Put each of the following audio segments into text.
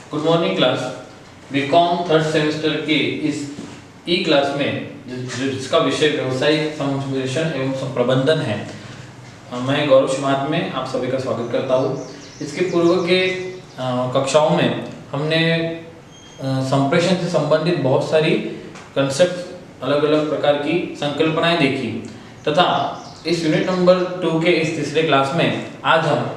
Good morning class. BCom third semester के इस ई class में जिसका विषय व्यवसायिक सम्प्रेषण एवं प्रबंधन है, मैं गौरव शिमात में आप सभी का स्वागत करता हूँ। इसके पूर्व के कक्षाओं में हमने संप्रेषण से संबंधित बहुत सारी कंसेप्ट, अलग अलग प्रकार की संकल्पनाएं देखी तथा इस यूनिट नंबर 2 के इस तीसरे क्लास में आज हम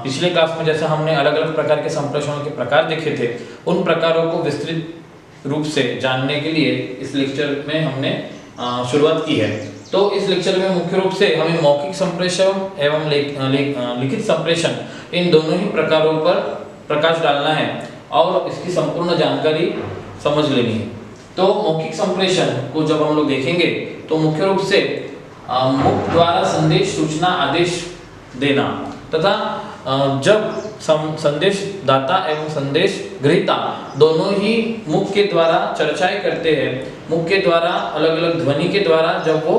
पिछले क्लास में जैसा हमने अलग अलग प्रकार के संप्रेषणों के प्रकार देखे थे, उन प्रकारों को विस्तृत रूप से जानने के लिए इस लेक्चर में हमने शुरुआत की है। तो इस लेक्चर में मुख्य रूप से हमें मौखिक संप्रेषण एवं लिखित संप्रेषण, इन दोनों ही प्रकारों पर प्रकाश डालना है और इसकी संपूर्ण जानकारी समझ लेनी है। तो मौखिक संप्रेषण को जब हम लोग देखेंगे तो मुख्य रूप से मुख द्वारा संदेश, सूचना, आदेश देना तथा जब संदेश दाता एवं संदेश ग्रहीता दोनों ही मुख के द्वारा चर्चाएं करते हैं, मुख के द्वारा अलग अलग ध्वनि के द्वारा जब वो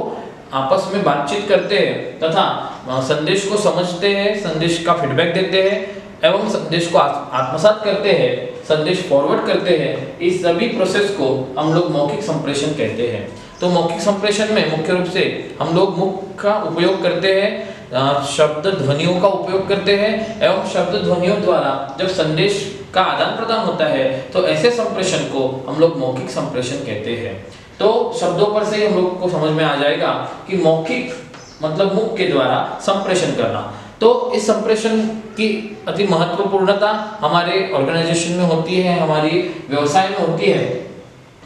आपस में बातचीत करते हैं तथा संदेश को समझते हैं, संदेश का फीडबैक देते हैं एवं संदेश को आत्मसात करते हैं, संदेश फॉरवर्ड करते हैं, इस सभी प्रोसेस को हम लोग मौखिक संप्रेषण कहते हैं। तो मौखिक संप्रेषण में मुख्य रूप से हम लोग मुख का उपयोग करते हैं, शब्द ध्वनियों का उपयोग करते हैं एवं शब्द ध्वनियों द्वारा जब संदेश का आदान प्रदान होता है तो ऐसे संप्रेषण को हम लोग मौखिक संप्रेषण कहते हैं। तो शब्दों पर से ही हम लोग को समझ में आ जाएगा कि मौखिक मतलब मुख के द्वारा संप्रेषण करना। तो इस संप्रेषण की अति महत्वपूर्णता हमारे ऑर्गेनाइजेशन में होती है, हमारी व्यवसाय में होती है।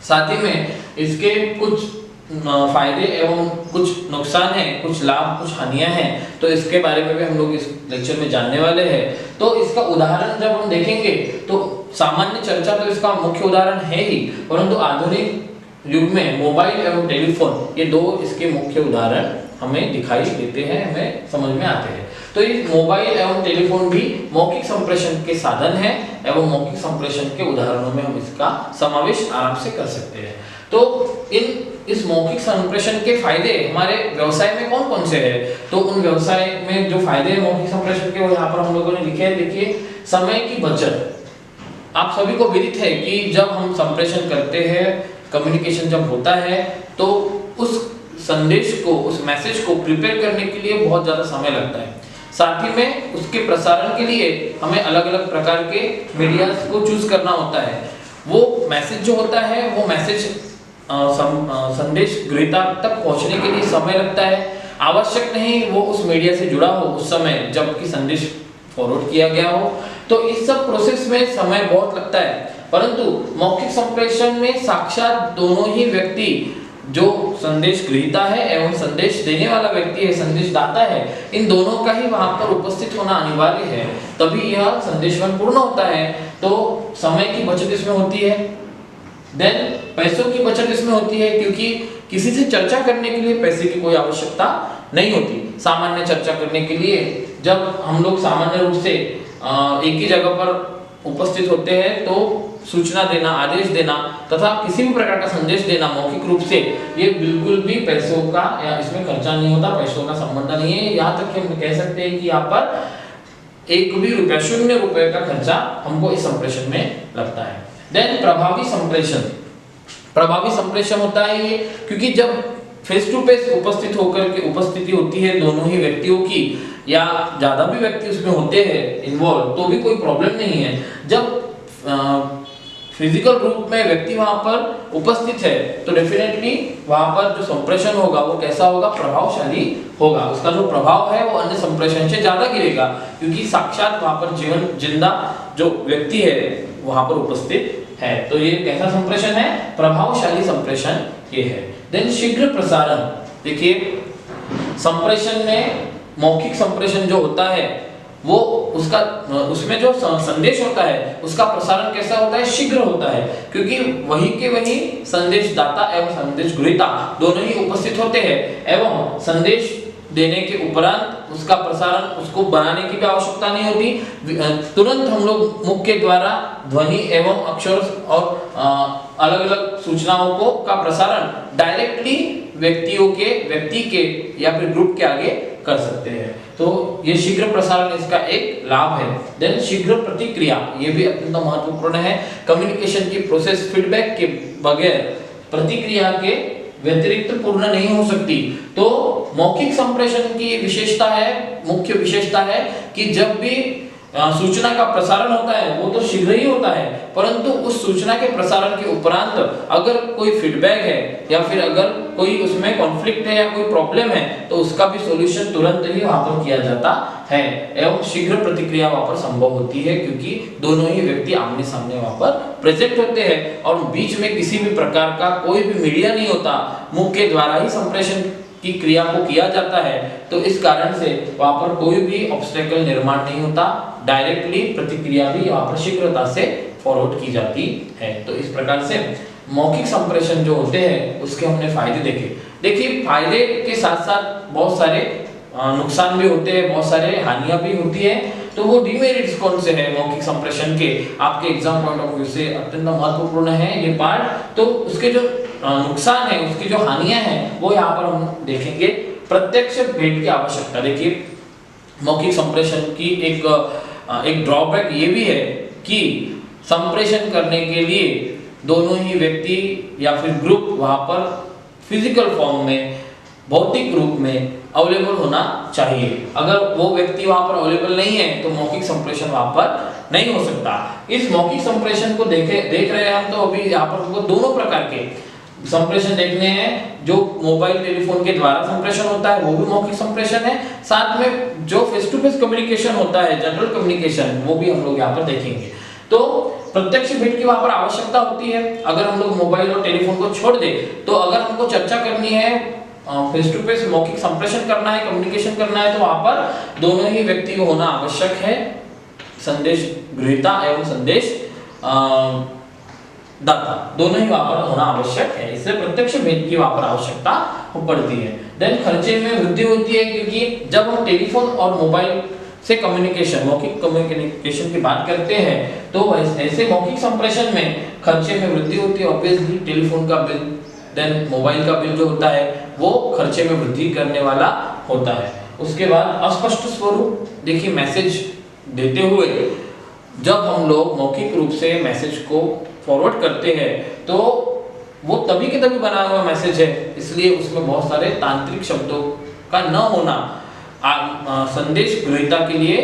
साथ ही में इसके कुछ फायदे एवं कुछ नुकसान हैं, कुछ लाभ, कुछ हानियां हैं, तो इसके बारे में भी हम लोग इस लेक्चर में जानने वाले हैं। तो इसका उदाहरण जब हम देखेंगे तो सामान्य चर्चा तो इसका मुख्य उदाहरण है ही, परंतु आधुनिक युग में मोबाइल एवं टेलीफोन, ये दो इसके मुख्य उदाहरण हमें दिखाई देते हैं, हमें समझ में आते हैं। तो ये मोबाइल एवं टेलीफोन भी मौखिक संप्रेषण के साधन है एवं मौखिक संप्रेषण के उदाहरणों में हम इसका समावेश आराम से कर सकते हैं। तो इस मौखिक संप्रेषण के फायदे हमारे व्यवसाय में कौन कौन से हैं? तो उन व्यवसाय में जो फायदे हैं मौखिक संप्रेषण के, वो यहाँ पर हम लोगों ने लिखे हैं। देखिए, समय की बचत। आप सभी को विदित है कि जब हम संप्रेषण करते हैं, कम्युनिकेशन जब होता है, तो उस संदेश को, उस मैसेज को प्रिपेयर करने के लिए बहुत ज्यादा समय लगता है। साथ ही में उसके प्रसारण के लिए हमें अलग अलग प्रकार के मीडियाज को चूज करना होता है। वो मैसेज जो होता है, वो मैसेज संदेश ग्रहीता तक पहुंचने के लिए समय लगता है। आवश्यक नहीं वो उस मीडिया से जुड़ा हो उस समय जबकि संदेश फॉरवर्ड किया गया हो, तो इस सब प्रोसेस में समय बहुत लगता है। परंतु मौखिक संप्रेषण में साक्षात दोनों ही व्यक्ति, जो संदेश ग्रहीता है एवं संदेश देने वाला व्यक्ति है, संदेश दाता है, इन दोनों का ही वहां पर उपस्थित होना अनिवार्य है, तभी यह संदेशवन पूर्ण होता है। तो समय की बचत इसमें होती है। देन पैसों की बचत इसमें होती है, क्योंकि किसी से चर्चा करने के लिए पैसे की कोई आवश्यकता नहीं होती। सामान्य चर्चा करने के लिए जब हम लोग सामान्य रूप से एक ही जगह पर उपस्थित होते हैं, तो सूचना देना, आदेश देना तथा किसी भी प्रकार का संदेश देना मौखिक रूप से, ये बिल्कुल भी पैसों का या इसमें खर्चा नहीं होता, पैसों का संबंध नहीं है। यहाँ तक कि हम कह सकते हैं कि यहाँ पर एक भी रुपया, 0 रुपए का खर्चा हमको इस संप्रेषण में लगता है। देन प्रभावी संप्रेषण। प्रभावी संप्रेषण होता है ये क्योंकि जब फेस टू फेस उपस्थित होकर के उपस्थिति होती है दोनों ही व्यक्तियों की, या ज्यादा भी व्यक्ति उसमें होते हैं इन्वॉल्व, तो भी कोई प्रॉब्लम नहीं है। जब फिजिकल रूप में व्यक्ति वहां पर उपस्थित है तो डेफिनेटली वहां पर जो संप्रेषण होगा वो कैसा होगा? प्रभावशाली होगा। उसका जो प्रभाव है वो अन्य संप्रेषण से ज्यादा गिरेगा, क्योंकि साक्षात वहां पर जिंदा जो व्यक्ति है वहां पर उपस्थित है। तो ये कैसा संप्रेषण है? प्रभावशाली संप्रेषण ये है। देन शीघ्र प्रसारण। देखिए, संप्रेषण में मौखिक संप्रेषण जो होता है वो उसमें जो संदेश होता है उसका प्रसारण कैसा होता है? शीघ्र होता है, क्योंकि वही के वही संदेश दाता एवं संदेश ग्रहीता दोनों ही उपस्थित होते हैं एवं संदेश देने के उपरांत उसका प्रसारण, उसको बनाने की भी आवश्यकता नहीं होती। तुरंत हम लोग मुख के द्वारा ध्वनि एवं अक्षर और अलग अलग सूचनाओं को का प्रसारण डायरेक्टली व्यक्ति के या फिर ग्रुप के आगे कर सकते हैं। तो ये शीघ्र प्रसारण इसका एक लाभ है। देन शीघ्र प्रतिक्रिया, ये भी अत्यंत महत्वपूर्ण है। कम्युनिकेशन की प्रोसेस फीडबैक के बगैर प्रतिक्रिया के व्यतिरिक्त पूर्ण नहीं हो सकती। तो मौखिक संप्रेषण की विशेषता है, मुख्य विशेषता है कि जब भी सूचना का प्रसारण होता है वो तो शीघ्र ही होता है, परंतु उस सूचना के प्रसारण के उपरांत अगर कोई फीडबैक है या फिर अगर कोई उसमें कॉन्फ्लिक्ट है या कोई प्रॉब्लम है तो उसका भी सॉल्यूशन तुरंत ही वहां पर किया जाता है एवं शीघ्र प्रतिक्रिया वहां पर संभव होती है, क्योंकि दोनों ही व्यक्ति आमने सामने वहां पर प्रेजेंट होते हैं और बीच में किसी भी प्रकार का कोई भी मीडिया नहीं होता, मुख के द्वारा ही संप्रेषण की क्रिया को किया जाता है। तो इस कारण से वहां पर कोई भी ऑब्स्टेकल निर्माण नहीं होता, डायरेक्टली प्रतिक्रिया भी वहां पर शीघ्रता से फॉरवर्ड की जाती है। तो इस प्रकार से मौखिक संप्रेषण जो होते हैं उसके हमने फायदे देखे। देखिए फायदे के साथ साथ बहुत सारे नुकसान भी होते हैं, बहुत सारे हानियां भी होती है। तो वो डिमेरिट्स कौन से हैं मौखिक संप्रेषण के, आपके एग्जाम पॉइंट ऑफ व्यू से अत्यंत महत्वपूर्ण है ये पार्ट। तो उसके जो नुकसान है, उसकी जो हानियां हैं वो यहाँ पर हम देखेंगे। प्रत्यक्ष भेंट की आवश्यकता, देखिए मौखिक संप्रेषण की एक ड्रॉबैक ये भी है कि संप्रेषण करने के लिए दोनों ही व्यक्ति या फिर ग्रुप वहां पर फिजिकल फॉर्म में, भौतिक रूप में अवेलेबल होना चाहिए। अगर वो व्यक्ति वहां पर अवेलेबल नहीं है तो मौखिक संप्रेषण वहां पर नहीं हो सकता। इस मौखिक संप्रेषण को देख रहे हैं हम, तो अभी यहाँ पर हमको दोनों प्रकार के संप्रेषण देखने हैं। जो मोबाइल टेलीफोन के द्वारा संप्रेषण होता है वो भी मौखिक संप्रेषण है, साथ में जो फेस टू फेस कम्युनिकेशन होता है, जनरल कम्युनिकेशन, वो भी हम लोग यहाँ पर देखेंगे। तो प्रत्यक्ष भेंट की वहां पर आवश्यकता होती है। अगर हम लोग मोबाइल और टेलीफोन को छोड़ दे तो अगर हमको चर्चा करनी है, फेस टू फेस मौखिक संप्रेषण करना है, कम्युनिकेशन करना है, तो वहां पर दोनों ही व्यक्ति को होना आवश्यक है, संदेश ग्रहीता एवं संदेश दाता दोनों ही वहां पर होना आवश्यक है। इसलिए प्रत्यक्ष भेंट की वहां पर आवश्यकता पड़ती है। देन खर्चे में वृद्धि होती है, क्योंकि जब हम टेलीफोन और मोबाइल से कम्युनिकेशन, मौखिक कम्युनिकेशन की बात करते हैं तो ऐसे मौखिक संप्रेषण में खर्चे में वृद्धि होती है। ऑब्वियसली टेलीफोन का बिल, देन मोबाइल का बिल जो होता है वो खर्चे में वृद्धि करने वाला होता है। उसके बाद अस्पष्ट स्वरूप, देखिए मैसेज देते हुए जब हम लोग मौखिक रूप से मैसेज को फॉरवर्ड करते हैं तो वो तभी के तभी बना हुआ मैसेज है, इसलिए उसमें बहुत सारे तांत्रिक शब्दों का न होना संदेश ग्रहीता के लिए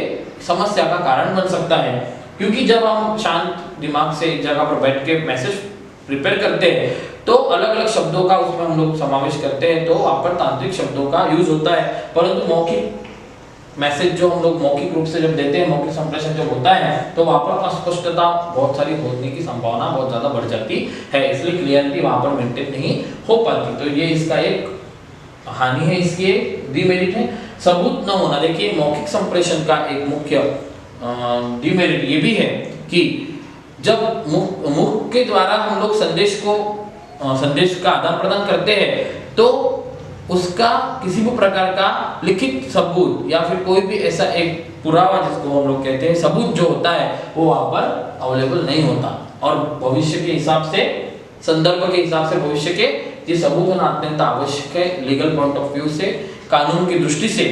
समस्या का कारण बन सकता है। क्योंकि जब हम शांत दिमाग से एक जगह पर बैठ के मैसेज प्रिपेयर करते हैं तो अलग अलग शब्दों का उसमें हम लोग समावेश करते हैं, तो वहां पर तांत्रिक शब्दों का यूज होता है। परंतु मौखिक मैसेज जो हम लोग मौखिक रूप से जब देते हैं, मौखिक संप्रेषण जब होता है तो वहां पर अस्पष्टता बहुत सारी होने की संभावना बहुत ज्यादा बढ़ जाती है, इसलिए क्लियरिटी वहां पर मेंटेन नहीं हो पाती। तो ये इसका एक हानि है, इसकी एक डिमेरिट है। सबूत न होना, देखिए मौखिक संप्रेषण का एक मुख्य डिमेरिट ये भी है कि जब मुख के द्वारा हम लोग संदेश का आदान प्रदान करते हैं तो उसका किसी भी प्रकार का लिखित सबूत या फिर कोई भी ऐसा एक पुरावा जिसको हम लोग कहते हैं सबूत जो होता है वो वहां पर अवेलेबल नहीं होता। और भविष्य के हिसाब से, संदर्भ के हिसाब से भविष्य के ये सबूत होना अत्यंत आवश्यक है। लीगल पॉइंट ऑफ व्यू से, कानून की दृष्टि से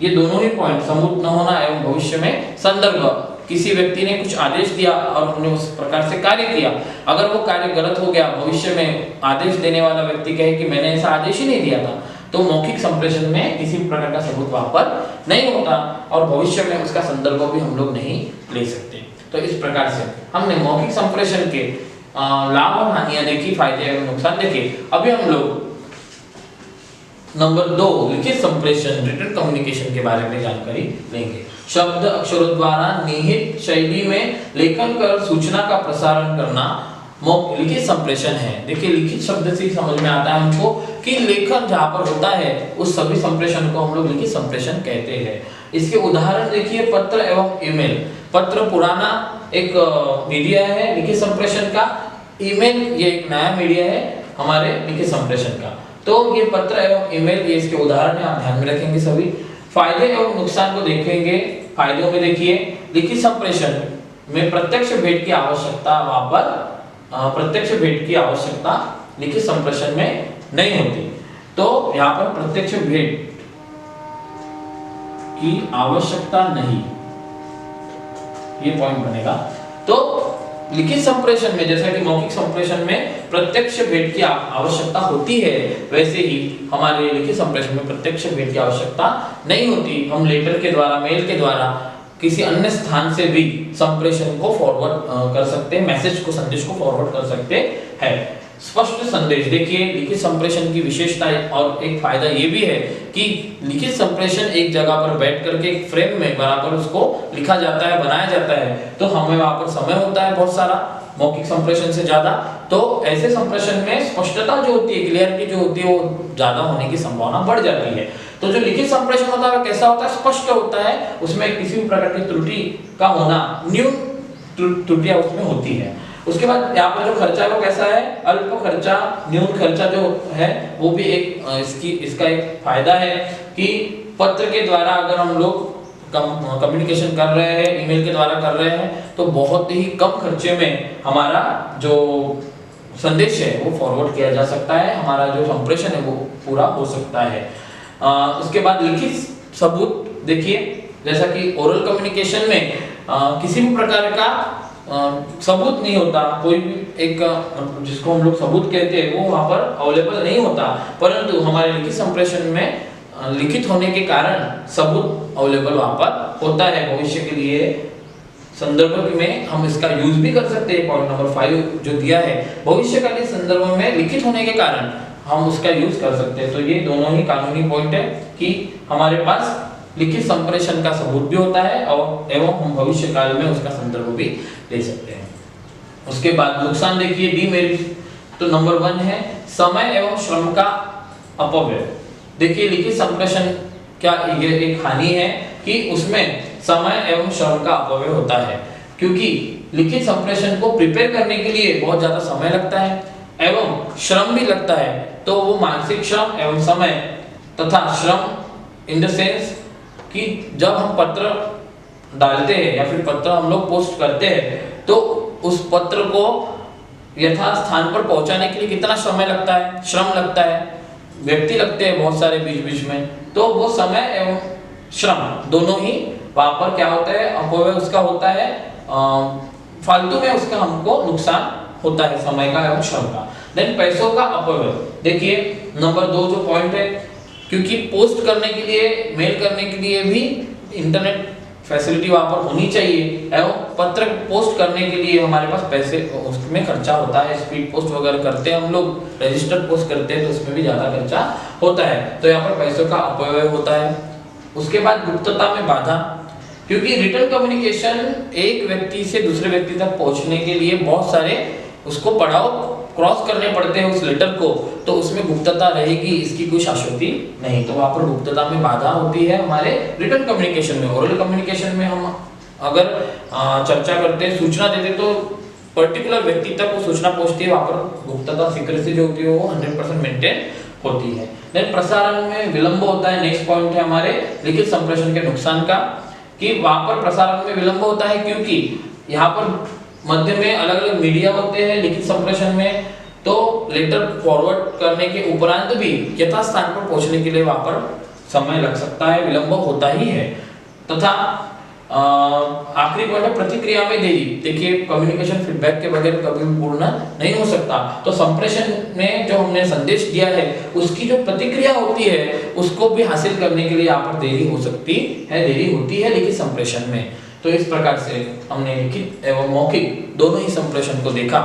ये दोनों ही पॉइंट, सबूत न होना एवं भविष्य में संदर्भ, किसी व्यक्ति ने कुछ आदेश दिया और हमने उस प्रकार से कार्य किया, अगर वो कार्य गलत हो गया, भविष्य में आदेश देने वाला व्यक्ति कहे कि मैंने ऐसा आदेश ही नहीं दिया था, तो मौखिक संप्रेषण में किसी प्रकार का सबूत वहां पर नहीं होता और भविष्य में उसका संदर्भ भी हम लोग नहीं ले सकते। तो इस प्रकार से हमने मौखिक संप्रेषण के लाभ और हानियां देखी, फायदे एवं नुकसान देखे। अभी हम लोग नंबर 2 लिखित संप्रेषण, रिटन कम्युनिकेशन के बारे में जानकारी लेंगे। शब्द अक्षरों द्वारा निहित शैली में लेखन कर सूचना का प्रसारण करना लिखित संप्रेषण है। देखिए लिखित शब्द से ही समझ में आता है हमको कि लेखन जहां पर होता है उस सभी संप्रेषण को हम लोग लिखित संप्रेषण कहते हैं। इसके उदाहरण देखिए, पत्र एवं ईमेल। पत्र पुराना एक मीडिया है लिखित संप्रेषण का, ईमेल ये एक नया मीडिया है हमारे लिखित संप्रेषण का। तो ये पत्र एवं ईमेल ये इसके उदाहरण है, आप ध्यान में रखेंगे सभी। फायदे एवं नुकसान को देखेंगे। फायदों में देखिए, लिखित संप्रेषण में प्रत्यक्ष भेंट की आवश्यकता वहां पर प्रत्यक्ष भेंट की आवश्यकता लिखित संप्रेषण में नहीं होती। तो यहाँ पर प्रत्यक्ष भेंट की आवश्यकता नहीं, ये पॉइंट बनेगा। तो लिखित संप्रेषण में, जैसा कि मौखिक संप्रेषण में प्रत्यक्ष भेंट की आवश्यकता होती है, वैसे ही हमारे लिखित संप्रेषण में प्रत्यक्ष भेंट की आवश्यकता नहीं होती। हम लेटर के द्वारा, मेल के द्वारा किसी अन्य स्थान से भी संप्रेषण को फॉरवर्ड कर सकते हैं, मैसेज को, संदेश को फॉरवर्ड कर सकते हैं। स्पष्ट संदेश, देखिए लिखित संप्रेषण की विशेषता और एक फायदा ये भी है कि लिखित संप्रेषण एक जगह पर बैठ करके एक फ्रेम में बराबर उसको लिखा जाता है, बनाया जाता है, तो हमें वहां पर समय होता है बहुत सारा, मौखिक संप्रेषण से ज्यादा। तो ऐसे संप्रेषण में स्पष्टता जो होती है, क्लियरिटी जो होती है, वो ज्यादा होने की संभावना बढ़ जाती है। तो जो लिखित संप्रेषण होता है कैसा होता है, स्पष्ट होता है, उसमें किसी भी प्रकार की त्रुटि का होना, न्यून त्रुटियां उसमें होती है। उसके बाद यहाँ पर जो खर्चा है वो कैसा है, अल्प खर्चा, न्यून खर्चा जो है वो भी एक इसका एक फायदा है कि पत्र के द्वारा अगर हम लोग कम्युनिकेशन कर रहे हैं, ईमेल के द्वारा कर रहे हैं, तो बहुत ही कम खर्चे में हमारा जो संदेश है वो फॉरवर्ड किया जा सकता है, हमारा जो संप्रेषण है वो पूरा हो सकता है। उसके बाद लिखित सबूत, देखिए जैसा कि ओरल कम्युनिकेशन में किसी भी प्रकार का सबूत नहीं होता, कोई भी एक जिसको हम लोग सबूत कहते हैं वो वहां पर अवेलेबल नहीं होता, परंतु हमारे लिखित संप्रेषण में लिखित होने के कारण सबूत अवेलेबल वहां पर होता है। भविष्य के लिए संदर्भ में हम इसका यूज भी कर सकते हैं। पॉइंट नंबर 5 जो दिया है, भविष्यकालीन संदर्भ में लिखित होने के कारण हम उसका यूज कर सकते हैं। तो ये दोनों ही कानूनी पॉइंट है कि हमारे पास लिखित संप्रेषण का सबूत भी होता है और एवं हम भविष्य काल में उसका संदर्भ भी ले सकते हैं। उसके बाद नुकसान देखिए, डीमेरिट, तो नंबर 1 है समय एवं श्रम का अपव्यय। देखिए लिखित संप्रेषण क्या ये एक हानि है कि उसमें समय एवं श्रम का अपव्यय होता है, क्योंकि लिखित संप्रेषण को प्रिपेयर करने के लिए बहुत ज्यादा समय लगता है एवं श्रम भी लगता है। तो वो मानसिक श्रम एवं समय तथा श्रम इन द सेंस कि जब हम पत्र डालते हैं या फिर पत्र हम लोग पोस्ट करते हैं तो उस पत्र को यथास्थान पर पहुंचाने के लिए कितना समय लगता है, श्रम लगता है, व्यक्ति लगते हैं बहुत सारे बीच बीच में, तो वो समय एवं श्रम दोनों ही वहां पर क्या होता है, अपव्यय उसका होता है, फालतू में उसका हमको नुकसान होता है समय का एवं श्रम का। देन पैसों का अपव्यय, देखिए नंबर 2 जो पॉइंट है, क्योंकि पोस्ट करने के लिए, मेल करने के लिए भी इंटरनेट फैसिलिटी वहां पर होनी चाहिए एवं पत्र पोस्ट करने के लिए हमारे पास पैसे उसमें खर्चा होता है। स्पीड पोस्ट वगैरह करते हैं हम लोग, रजिस्टर्ड पोस्ट करते हैं तो उसमें भी ज्यादा खर्चा होता है, तो यहाँ पर पैसों का अपव्यय होता है। उसके बाद गुप्तता में बाधा, क्योंकि रिटन कम्युनिकेशन एक व्यक्ति से दूसरे व्यक्ति तक पहुंचने के लिए बहुत सारे उसको पड़ाव क्रॉस करने पड़ते हैं उस लेटर को, तो उसमें गुप्तता रहेगी, इसकी कोई शाश्वती नहीं, तो वहां पर गुप्तता में बाधा होती है हमारे रिटन कम्युनिकेशन में। ओरल कम्युनिकेशन में हम अगर चर्चा करते हैं, सूचना देते तो पर्टिकुलर व्यक्ति तक वो सूचना पहुंचती है, वहां पर गुप्तता सीक्रेसी जो होती है वो 100% मेंटेन होती है। देन प्रसारण में विलंब होता है, नेक्स्ट पॉइंट है हमारे लिखित संप्रेषण के नुकसान का, कि वहां पर प्रसारण में विलंब होता है क्योंकि यहाँ पर मध्य में अलग अलग मीडिया होते हैं लिखित संप्रेषण में, तो लेटर फॉरवर्ड करने के उपरांत भी यथास्थान पर पहुंचने के लिए वहां पर समय लग सकता है, विलंब होता ही है। तथा आखिरी पॉइंट है प्रतिक्रिया में देरी, देखिए कम्युनिकेशन फीडबैक के बगैर कभी भी पूर्ण नहीं हो सकता, तो संप्रेषण में जो हमने संदेश दिया है उसकी जो प्रतिक्रिया होती है उसको भी हासिल करने के लिए यहाँ पर देरी हो सकती है, देरी होती है लिखित संप्रेषण में। तो इस प्रकार से हमने लिखित एवं मौखिक दोनों ही संप्रेषण को देखा,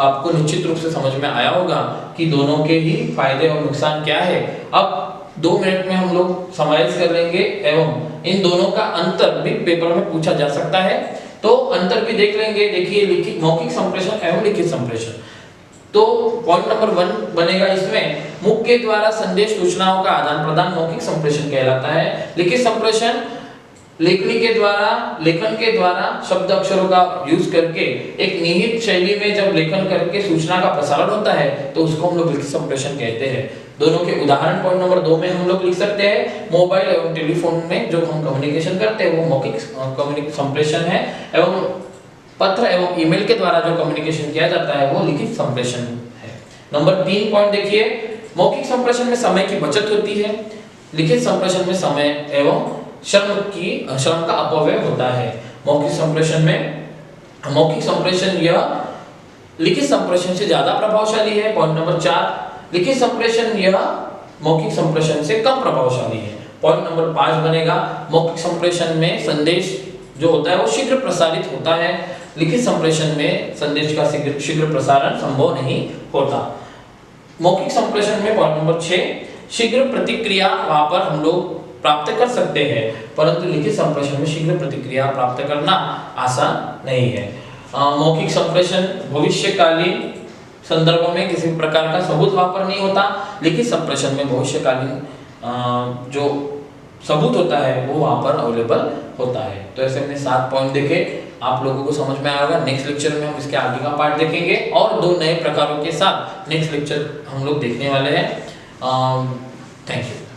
आपको निश्चित रूप से समझ में आया होगा कि दोनों के ही फायदे और नुकसान क्या है। अब 2 मिनट में हम लोग समराइज कर लेंगे एवं इन दोनों का अंतर भी पेपर में पूछा जा सकता है, तो अंतर भी देख लेंगे। देखिए लिखित मौखिक संप्रेषण एवं लिखित संप्रेषण, तो पॉइंट नंबर 1 बनेगा इसमें, मुख के द्वारा संदेश सूचनाओं का आदान प्रदान मौखिक संप्रेषण कहलाता है। लिखित संप्रेषण लेखन के द्वारा शब्द अक्षरों का यूज करके एक निहित शैली में जब लेखन करके सूचना का प्रसारण होता है तो उसको हम लोग लिखित संप्रेषण कहते हैं। दोनों के उदाहरण पॉइंट नंबर 2 में हम लोग लिख सकते हैं, मोबाइल एवं टेलीफोन में जो हम कम्युनिकेशन करते हैं वो मौखिक संप्रेषण है, एवं पत्र एवं ईमेल के द्वारा जो कम्युनिकेशन किया जाता है वो लिखित संप्रेषण है। नंबर 3 पॉइंट देखिए, मौखिक संप्रेषण में समय की बचत होती है, लिखित संप्रेषण में समय एवं श्रम का अपव्यय होता है। मौखिक संप्रेषण यह लिखित संप्रेषण से ज्यादा प्रभावशाली है। पॉइंट नंबर 4, लिखित संप्रेषण यह मौखिक संप्रेषण से कम प्रभावशाली है। पॉइंट नंबर 5 बनेगा, मौखिक संप्रेषण में संदेश जो होता है वो शीघ्र प्रसारित होता है, लिखित संप्रेषण में संदेश का शीघ्र प्रसारण संभव नहीं होता। मौखिक संप्रेषण में पॉइंट नंबर 6, शीघ्र प्रतिक्रिया वहां पर हम लोग प्राप्त कर सकते हैं, परंतु लिखित संप्रेषण में शीघ्र प्रतिक्रिया प्राप्त करना आसान नहीं है। मौखिक संप्रेषण भविष्यकालीन संदर्भ में किसी प्रकार का सबूत वहां पर नहीं होता, लिखित संप्रेषण में भविष्यकालीन जो सबूत होता है वो वहां पर अवेलेबल होता है। तो ऐसे हमने 7 पॉइंट देखे, आप लोगों को समझ में आएगा। नेक्स्ट लेक्चर में हम इसके आगे का पार्ट देखेंगे और 2 नए प्रकारों के साथ नेक्स्ट लेक्चर हम लोग देखने वाले हैं। Thank you.